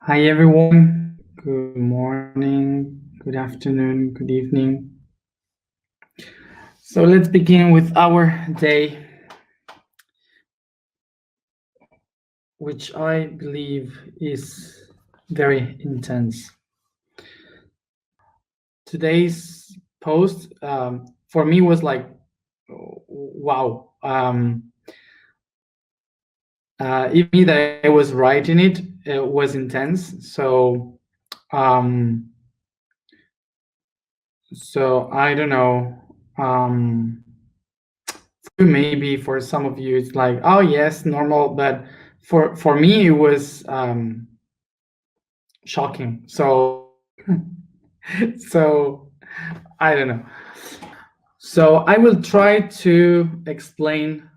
Hi everyone, good morning, good afternoon, good evening. So let's begin with our day, which I believe is very intense. Today's post for me was like, wow. Even that I was writing it, it was intense. So I don't know. Maybe for some of you it's like, oh yes, normal, but for me it was shocking. So so I don't know. So I will try to explain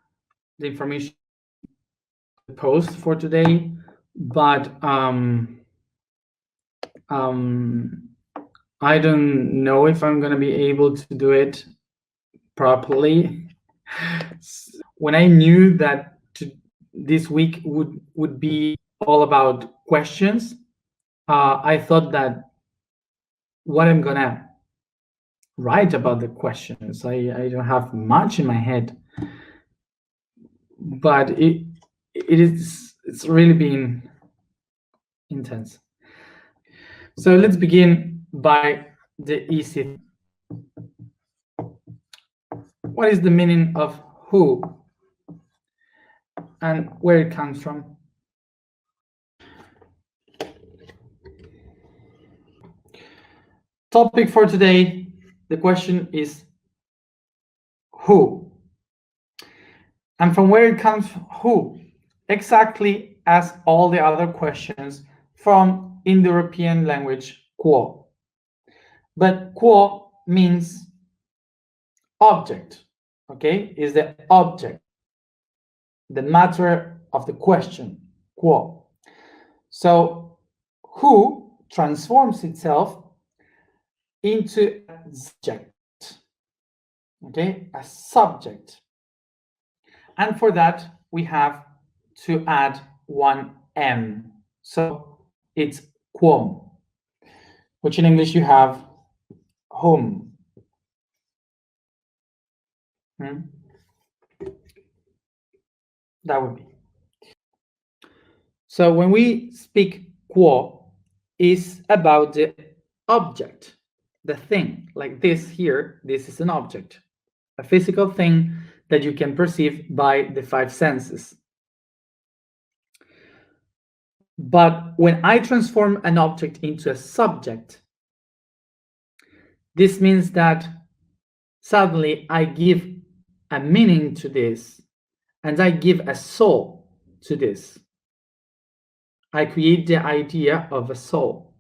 the information post for today, but I don't know if I'm going to be able to do it properly. When I knew that this week would be all about questions, I thought that what I'm gonna write about the questions, I don't have much in my head, but it's really been intense. So let's begin by the easy. What is the meaning of who and where it comes from? Topic for today, the question is who. And from where it comes, who? Exactly as all the other questions from Indo-European language, quo. But quo means object, okay? Is the object, the matter of the question, quo. So who transforms itself into a subject, okay? A subject. And for that, we have to add one M. So it's quom, which in English you have whom. That would be. So when we speak quo, is about the object, the thing. Like this here, this is an object, a physical thing that you can perceive by the five senses. But when I transform an object into a subject, this means that suddenly I give a meaning to this, and I give a soul to this. I create the idea of a soul.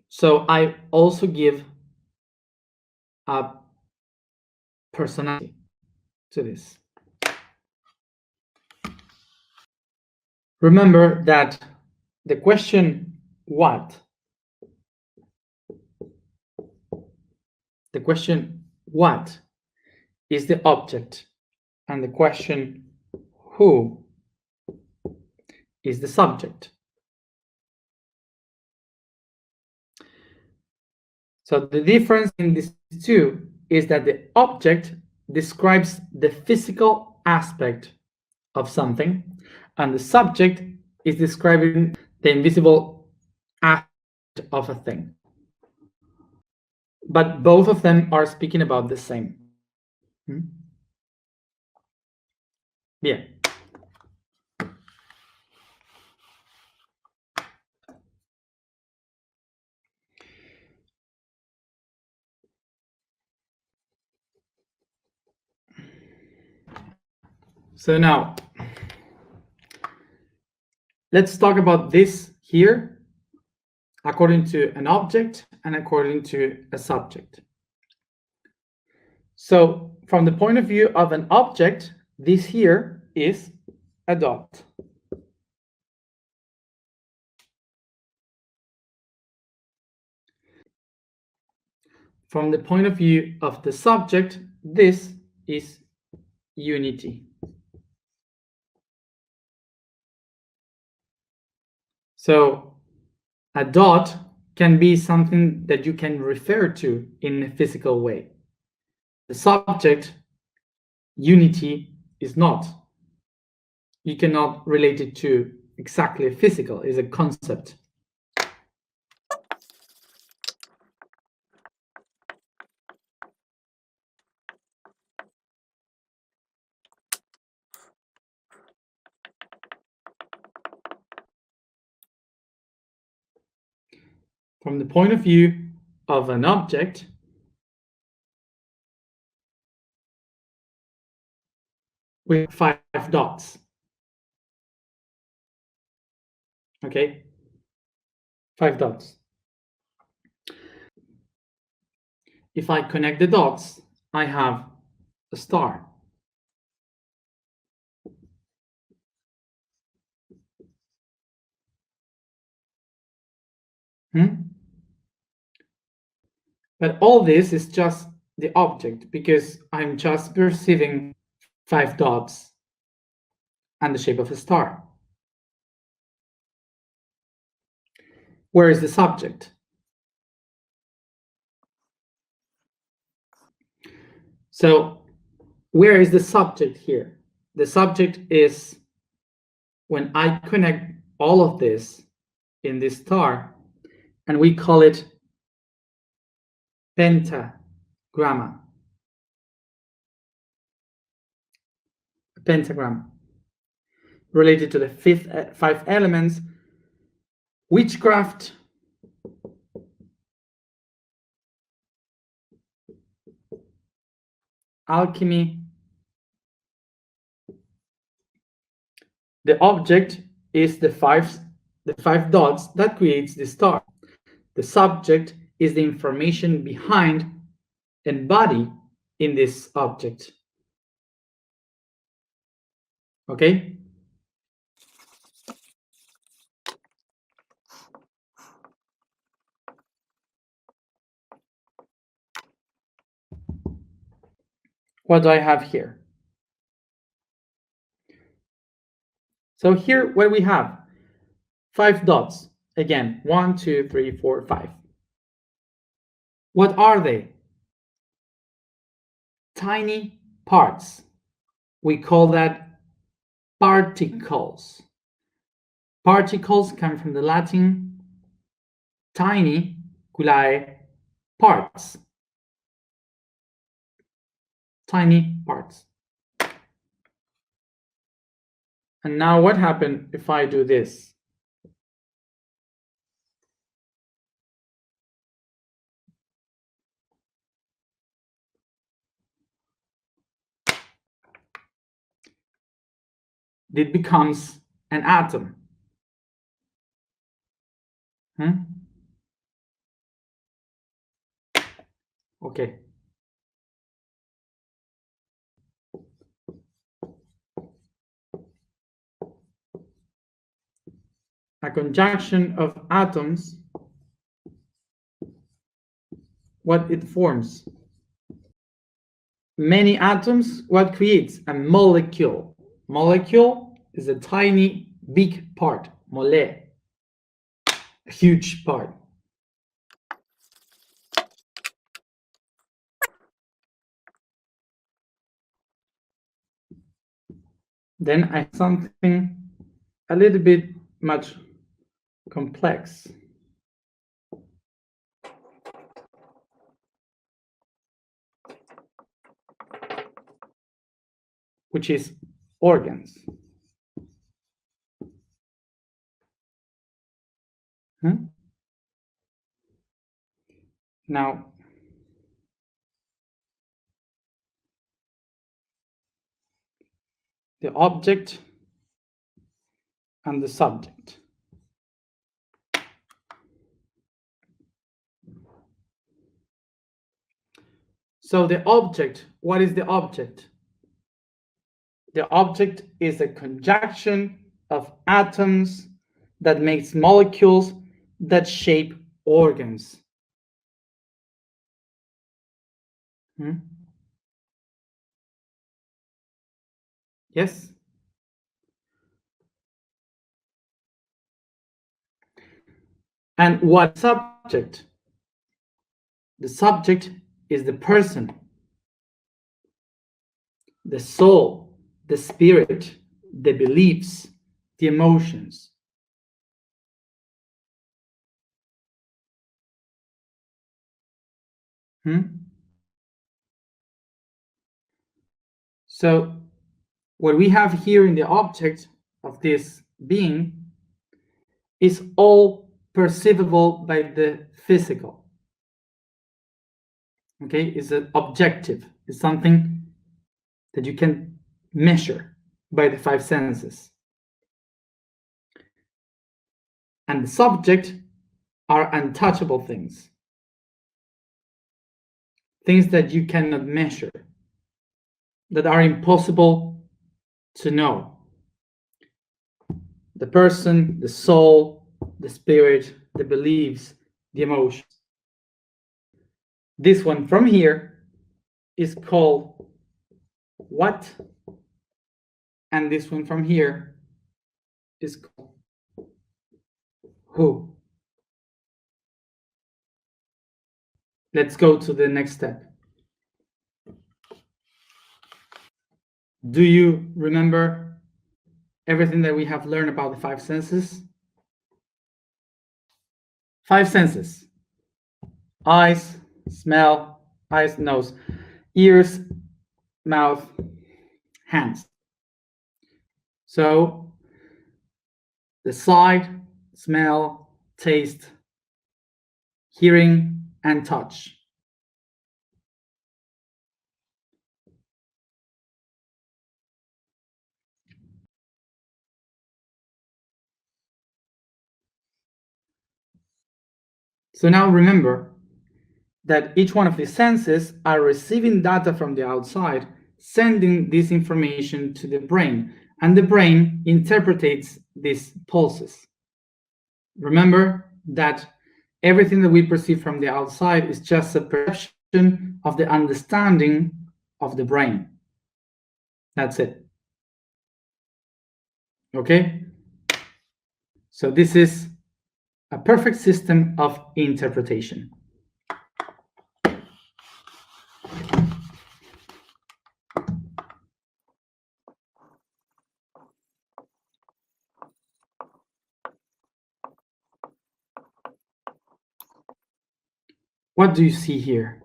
So I also give a personality to this. Remember that the question what? The question what is the object, and the question who is the subject. So the difference in these two is that the object describes the physical aspect of something, and the subject is describing the invisible aspect of a thing. But both of them are speaking about the same. Bien. So now, let's talk about this here according to an object and according to a subject. So from the point of view of an object, this here is a dot. From the point of view of the subject, this is unity. So a dot can be something that you can refer to in a physical way. The subject, unity, is not. You cannot relate it to exactly physical, it's a concept. From the point of view of an object, we have 5 dots. Okay, 5 dots. If I connect the dots, I have a star. But all this is just the object because I'm just perceiving 5 dots and the shape of a star. Where is the subject? So where is the subject here? The subject is when I connect all of this in this star, and we call it pentagram. A pentagram related to the 5 elements. Witchcraft, alchemy. The object is the five dots that creates the star. The subject is the information behind and body in this object. Okay? What do I have here? So here what we have? 5 dots. Again, 1, 2, 3, 4, 5. What are they? Tiny parts. We call that particles. Particles come from the Latin tiny, culae, parts. Tiny parts. And now what happens if I do this? It becomes an atom. Okay. A conjunction of atoms, what it forms? Many atoms, what creates? A molecule. Molecule is a tiny, big part, mole, a huge part. Then I have something a little bit much complex. Which is organs. Now, the object and the subject. So the object, what is the object? The object is a conjunction of atoms that makes molecules that shape organs. Yes? And what subject? The subject is the person, the soul, the spirit, the beliefs, the emotions. So what we have here in the object of this being is all perceivable by the physical. Okay, it's an objective. It's something that you can measure by the five senses. And the subject are untouchable things, things that you cannot measure, that are impossible to know. The person, the soul, the spirit, the beliefs, the emotions. This one from here is called what, and this one from here is called who. Let's go to the next step. Do you remember everything that we have learned about the five senses? Five senses: eyes, smell, eyes, nose, ears, mouth, hands. So the sight, smell, taste, hearing, and touch. So now remember that each one of these senses are receiving data from the outside, sending this information to the brain, and the brain interprets these pulses. Remember that everything that we perceive from the outside is just a perception of the understanding of the brain. That's it. Okay? So this is a perfect system of interpretation. What do you see here?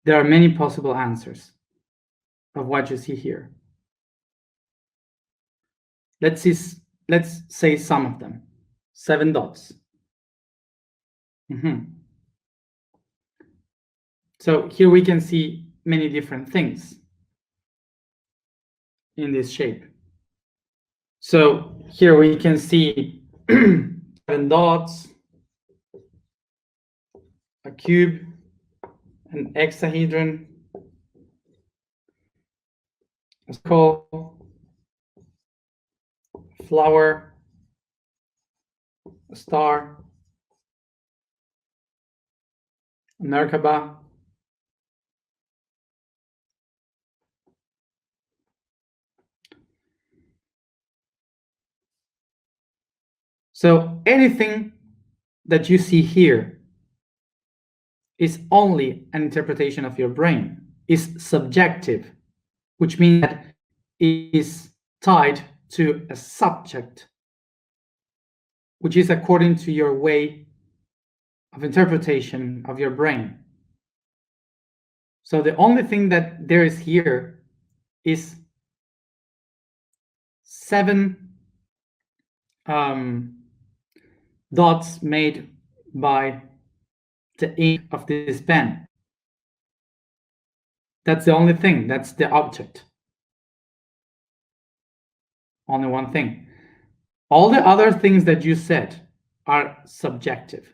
There are many possible answers of what you see here. Let's say some of them. 7 dots. So here we can see many different things in this shape. So here we can see 7 dots, a cube, an hexahedron, a skull, a flower, a star, a Merkaba, so anything that you see here is only an interpretation of your brain, is subjective, which means that it is tied to a subject, which is according to your way of interpretation of your brain. So the only thing that there is here is 7 dots made by the ink of this pen. That's the only thing. That's the object. Only one thing. All the other things that you said are subjective.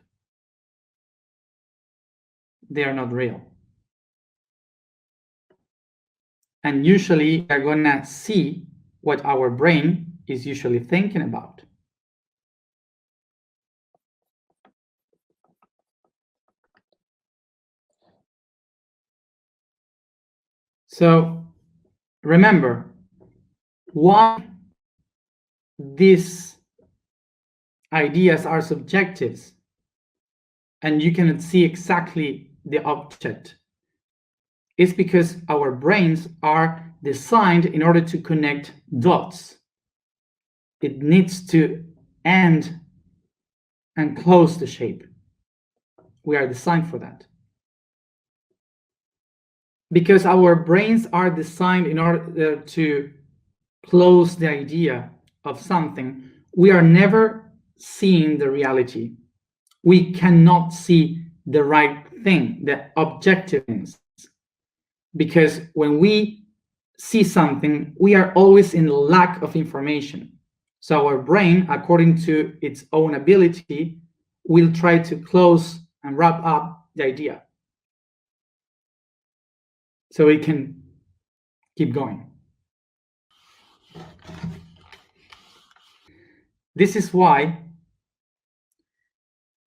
They are not real. And usually we're gonna see what our brain is usually thinking about. So remember why these ideas are subjectives and you cannot see exactly the object. It's because our brains are designed in order to connect dots. It needs to end and close the shape. We are designed for that. Because our brains are designed in order to close the idea of something, we are never seeing the reality. We cannot see the right thing, the objective things. Because when we see something, we are always in lack of information. So our brain, according to its own ability, will try to close and wrap up the idea so it can keep going. This is why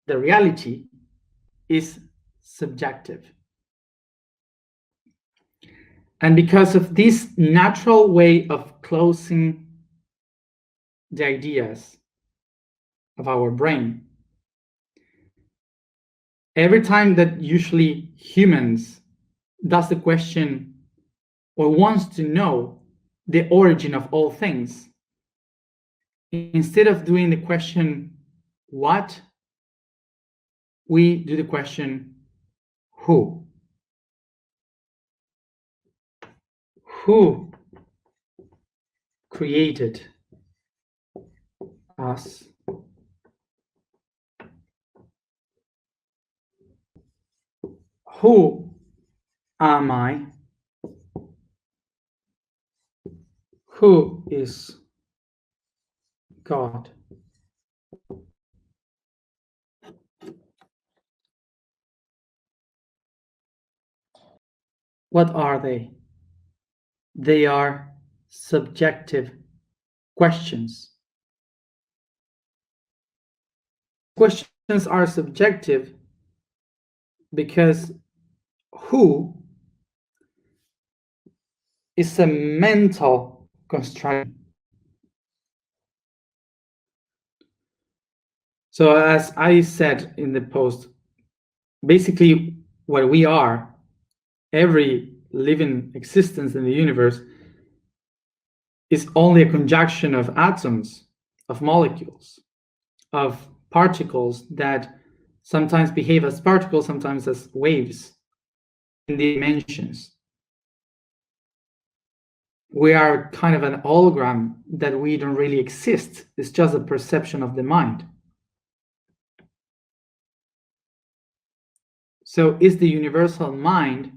the reality is subjective. And because of this natural way of closing the ideas of our brain, every time that usually humans does the question or wants to know the origin of all things, instead of doing the question what, we do the question who. Who created us? Who am I? Who is God? What are they? They are subjective questions. Questions are subjective because who is a mental construction. So as I said in the post, basically what we are, every living existence in the universe, is only a conjunction of atoms, of molecules, of particles that sometimes behave as particles, sometimes as waves in dimensions. We are kind of an hologram that we don't really exist. It's just a perception of the mind. So is the universal mind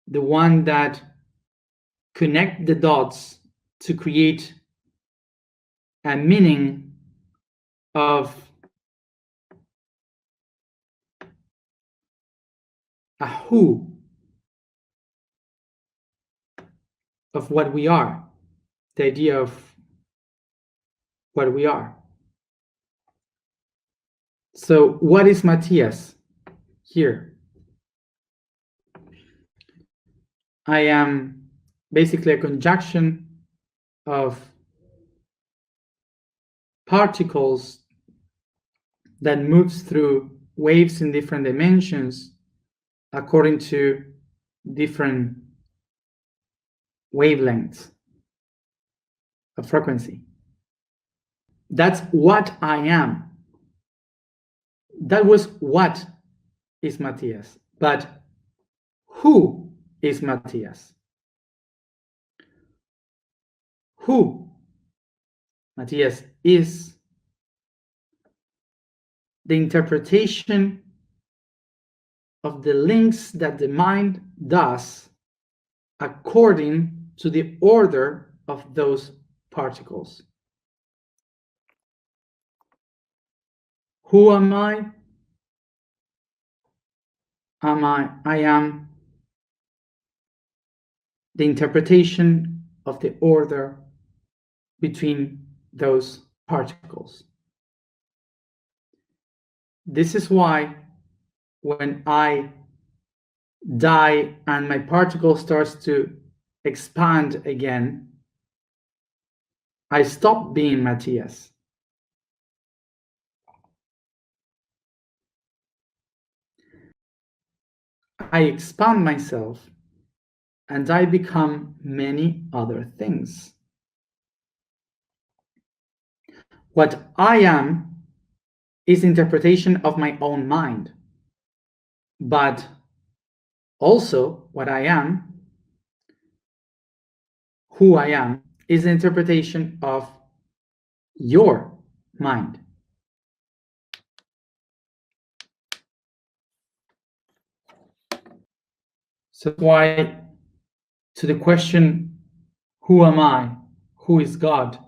the one that connects the dots to create a meaning of a who of what we are, the idea of what we are. So what is Matias here? I am basically a conjunction of particles that moves through waves in different dimensions according to different wavelengths of frequency. That's what I am. That was what is Matias. But who is Matias? Who Matias is the interpretation of the links that the mind does according to the order of those particles. Who am I? I am the interpretation of the order between those particles. This is why when I die and my particle starts to expand again, I stop being Matias. I expand myself and I become many other things. What I am is interpretation of my own mind, but also what I am, who I am, is an interpretation of your mind. So that's why to the question, who am I? Who is God?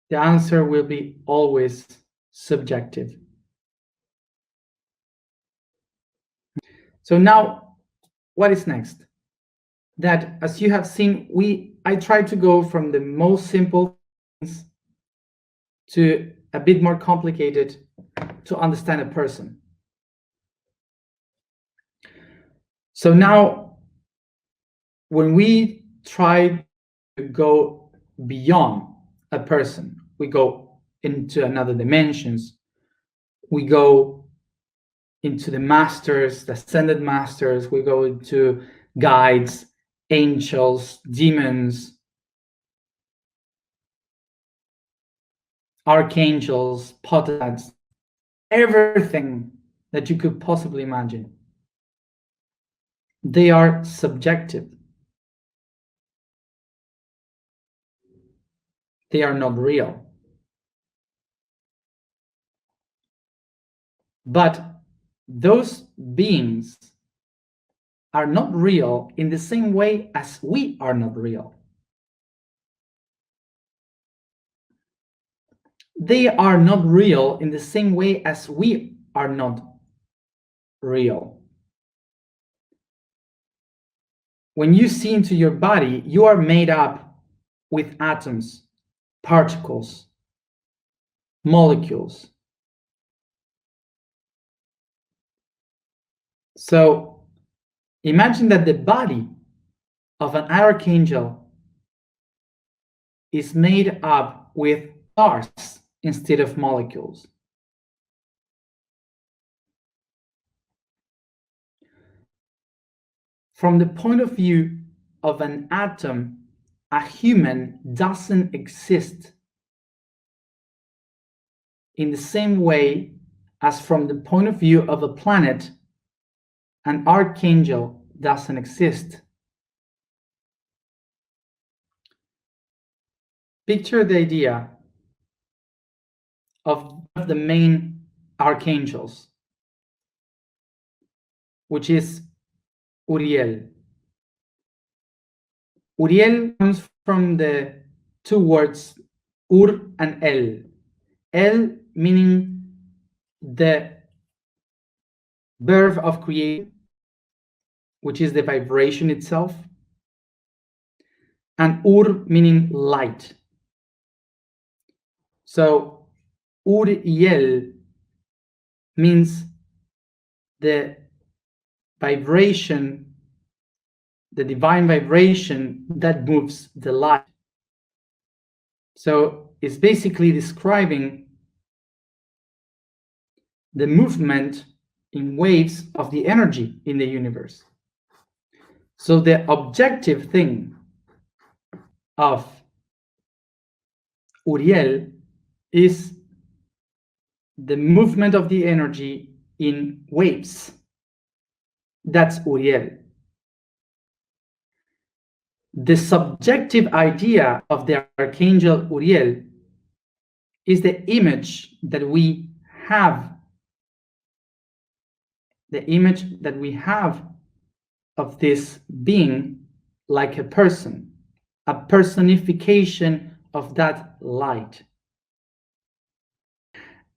The answer will be always subjective. So now, what is next? That, as you have seen, I try to go from the most simple things to a bit more complicated to understand a person. So now, when we try to go beyond a person, we go into another dimensions, we go into the masters, the ascended masters, we go into guides, angels, demons, archangels, potads, everything that you could possibly imagine. They are subjective. They are not real. But those beings are not real in the same way as we are not real. They are not real in the same way as we are not real. When you see into your body, you are made up with atoms, particles, molecules. So imagine that the body of an archangel is made up with stars instead of molecules. From the point of view of an atom, a human doesn't exist in the same way as from the point of view of a planet, an archangel doesn't exist. Picture the idea of one of the main archangels, which is Uriel. Uriel comes from the two words Ur and El. El meaning the verb of creation, which is the vibration itself, and Ur meaning light. So Uriel means the vibration, the divine vibration that moves the light. So it's basically describing the movement in waves of the energy in the universe. So the objective thing of Uriel is the movement of the energy in waves. That's Uriel. The subjective idea of the archangel Uriel is the image that we have, of this being like a person, a personification of that light.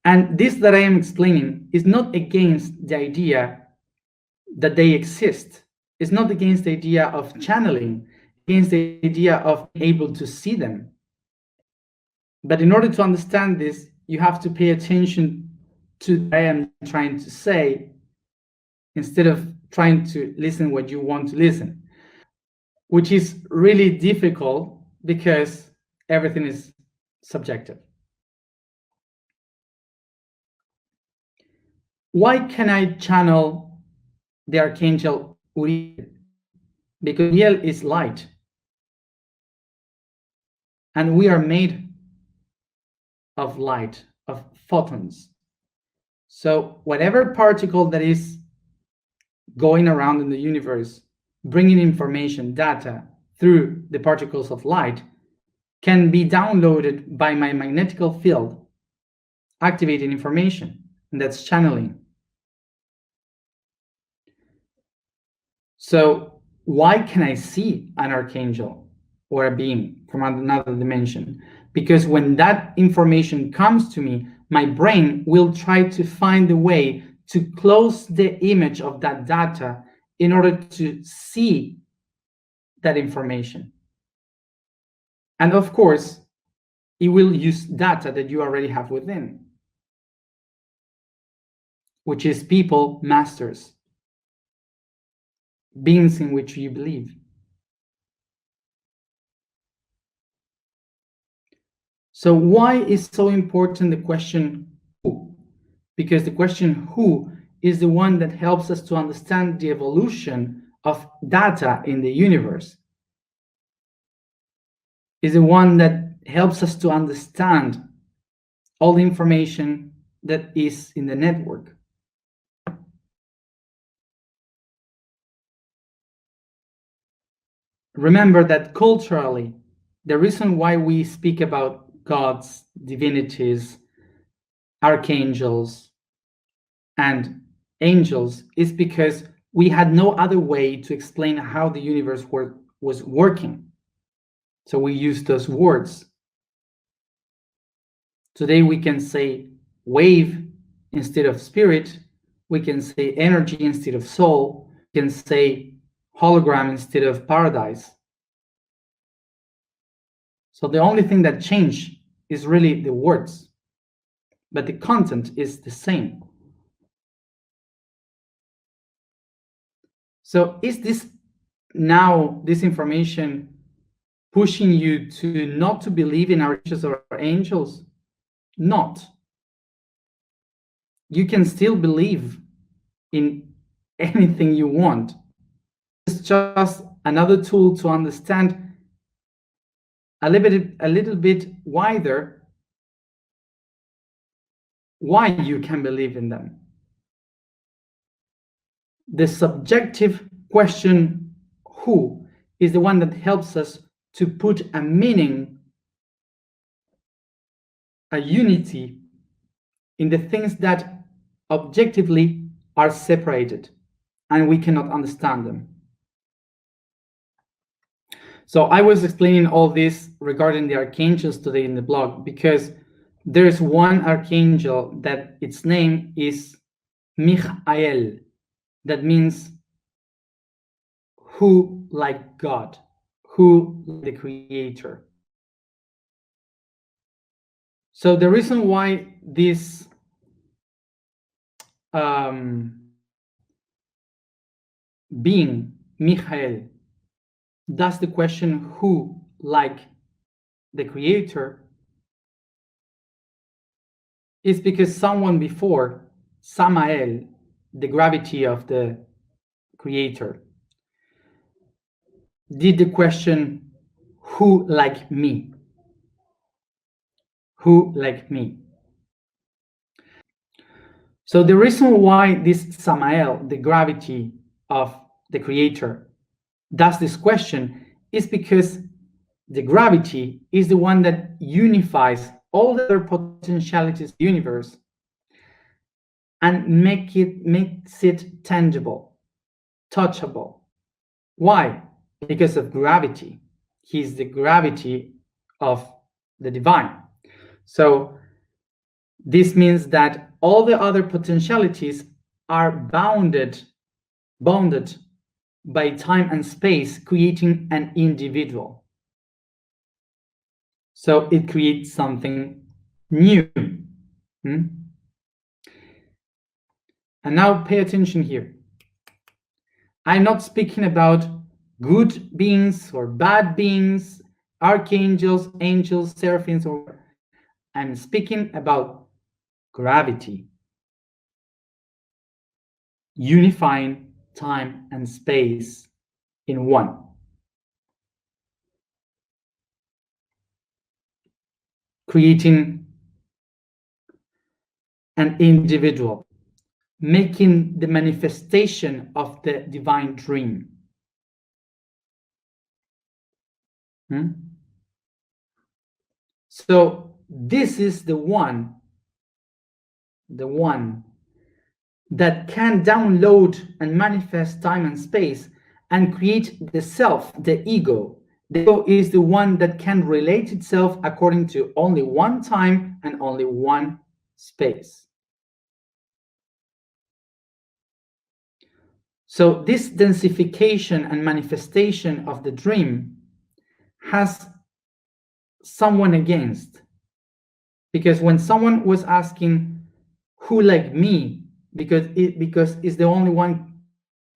And this that I am explaining is not against the idea that they exist. It's not against the idea of channeling, against the idea of being able to see them. But in order to understand this, you have to pay attention to what I am trying to say, instead of trying to listen what you want to listen, which is really difficult because everything is subjective. Why can I channel the archangel Uriel? Because Uriel is light, and we are made of light, of photons. So whatever particle that is going around in the universe, bringing information, data through the particles of light, can be downloaded by my magnetical field, activating information, and that's channeling. So why can I see an archangel or a being from another dimension? Because when that information comes to me, my brain will try to find a way to close the image of that data in order to see that information. And of course, it will use data that you already have within, which is people, masters, beings in which you believe. So why is so important the question who? Because the question who is the one that helps us to understand the evolution of data in the universe. Is the one that helps us to understand all the information that is in the network. Remember that culturally, the reason why we speak about gods, divinities, archangels, and angels is because we had no other way to explain how the universe was working. So we use those words. Today we can say wave instead of spirit. We can say energy instead of soul. We can say hologram instead of paradise. So the only thing that changed is really the words, but the content is the same. So is this information pushing you to not to believe in archangels or angels? Not. You can still believe in anything you want. It's just another tool to understand a little bit wider why you can believe in them. The subjective question who is the one that helps us to put a meaning, a unity in the things that objectively are separated and we cannot understand them. So I was explaining all this regarding the archangels today in the blog because there's one archangel that its name is Michael. That means who like God, who like the creator. So the reason why this being, Michael, does the question who like the creator is because someone before, Samael, the gravity of the creator, did the question who like me? Who like me? So the reason why this Samael, the gravity of the creator, does this question is because the gravity is the one that unifies all the other potentialities of the universe and makes it tangible, touchable. Why? Because of gravity. He's the gravity of the divine. So this means that all the other potentialities are bounded by time and space, creating an individual. So it creates something new. And now pay attention here. I'm not speaking about good beings or bad beings, archangels, angels, seraphims, or I'm speaking about gravity, unifying time and space in one. Creating an individual, making the manifestation of the divine dream. So this is the one that can download and manifest time and space and create the self, the ego. The ego is the one that can relate itself according to only one time and only one space. So this densification and manifestation of the dream has someone against. Because when someone was asking, who like me, because it's the only one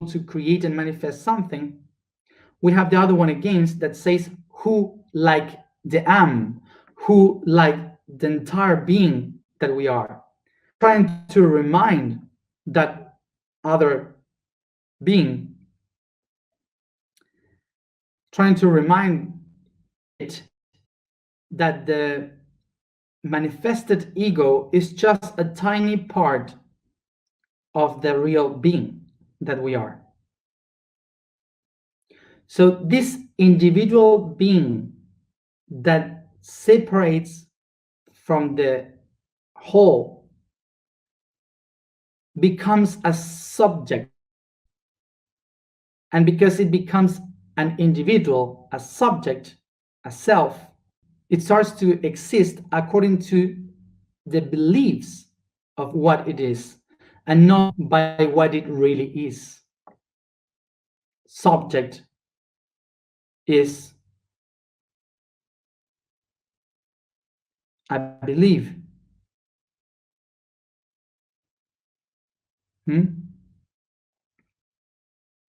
to create and manifest something, we have the other one against that says, who like the am, who like the entire being that we are, trying to remind that other being, trying to remind it that the manifested ego is just a tiny part of the real being that we are. So this individual being that separates from the whole becomes a subject. And because it becomes an individual, a subject, a self, it starts to exist according to the beliefs of what it is and not by what it really is. Subject is a belief.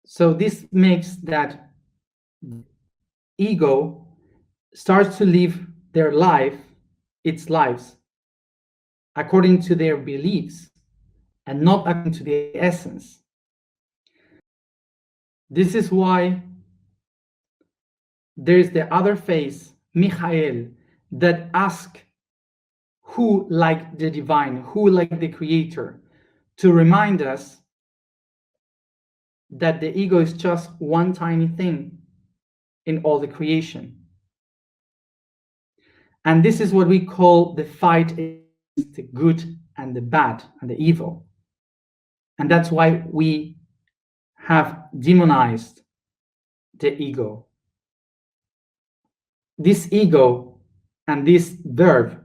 So this makes that ego starts to live their life, its lives, according to their beliefs and not according to the essence. This is why there is the other face, Michael, that asks who like the divine, who like the creator, to remind us that the ego is just one tiny thing in all the creation. And this is what we call the fight against the good and the bad and the evil. And that's why we have demonized the ego. This ego and this verb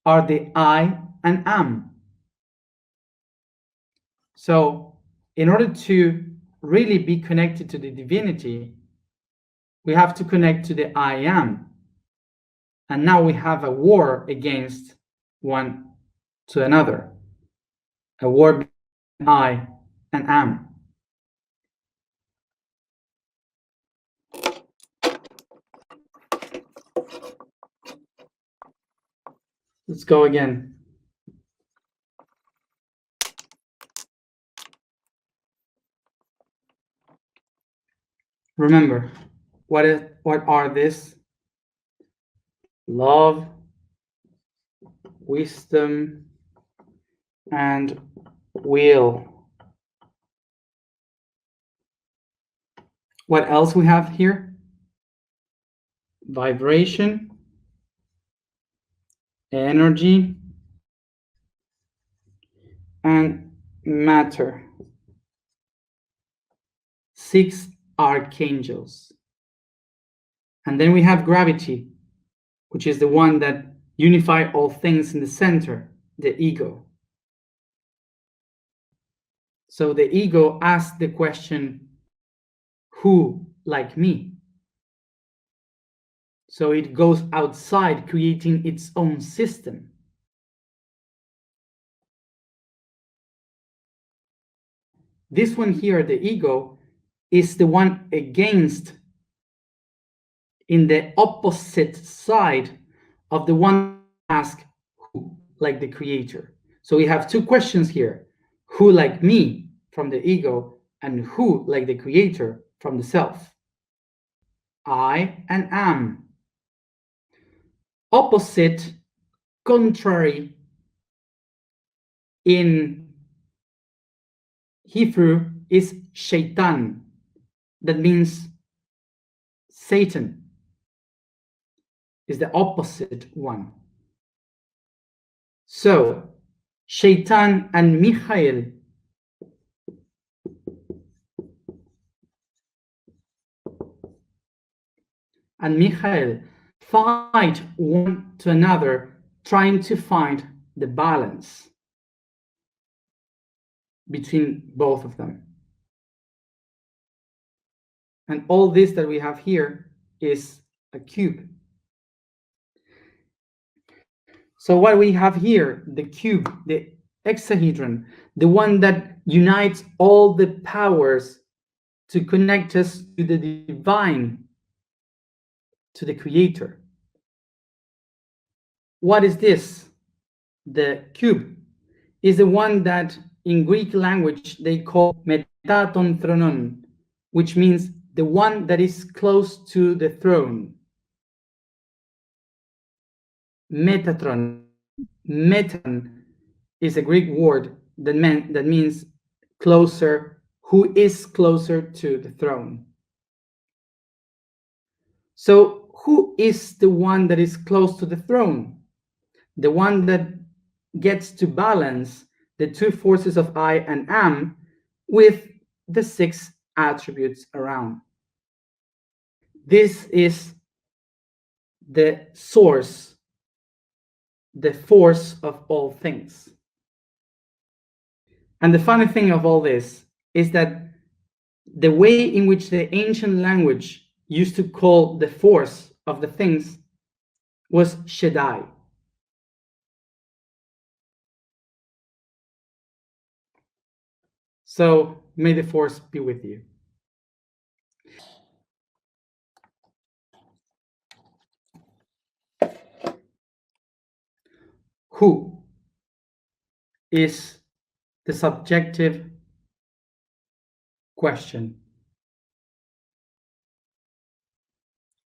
are the I and am. So in order to really be connected to the divinity, we have to connect to the I am. And now we have a war against one to another, a war between I and am. Let's go again. Remember, what are this? Love, wisdom, and will. What else we have here? Vibration, energy, and matter. 6 archangels. And then we have gravity, which is the one that unifies all things in the center, the ego. So the ego asks the question, who like me? So it goes outside, creating its own system. This one here, the ego, is the one against, in the opposite side of the one ask who, like the creator. So we have two questions here: who, like me, from the ego, and who, like the creator, from the self. I and am. Opposite, contrary, in Hebrew is shaitan. That means Satan is the opposite one. So shaitan and Michael fight one to another, trying to find the balance between both of them. And all this that we have here is a cube. So what we have here, the cube, the hexahedron, the one that unites all the powers to connect us to the divine, to the creator. What is this? The cube is the one that in Greek language they call metaton thronon, which means the one that is close to the throne. Metatron. Metan is a Greek word that means closer, who is closer to the throne. So who is the one that is close to the throne? The one that gets to balance the two forces of I and am with the 6 attributes around. This is the source, the force of all things. And the funny thing of all this is that the way in which the ancient language used to call the force of the things was Shaddai. So may the force be with you. Who is the subjective question?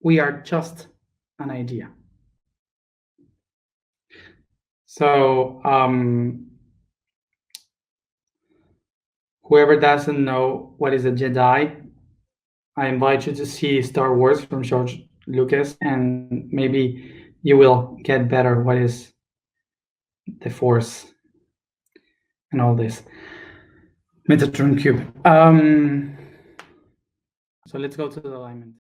We are just an idea. So whoever doesn't know what is a Jedi, I invite you to see Star Wars from George Lucas, and maybe you will get better what is the Force and all this. Metatron cube. So let's go to the alignment.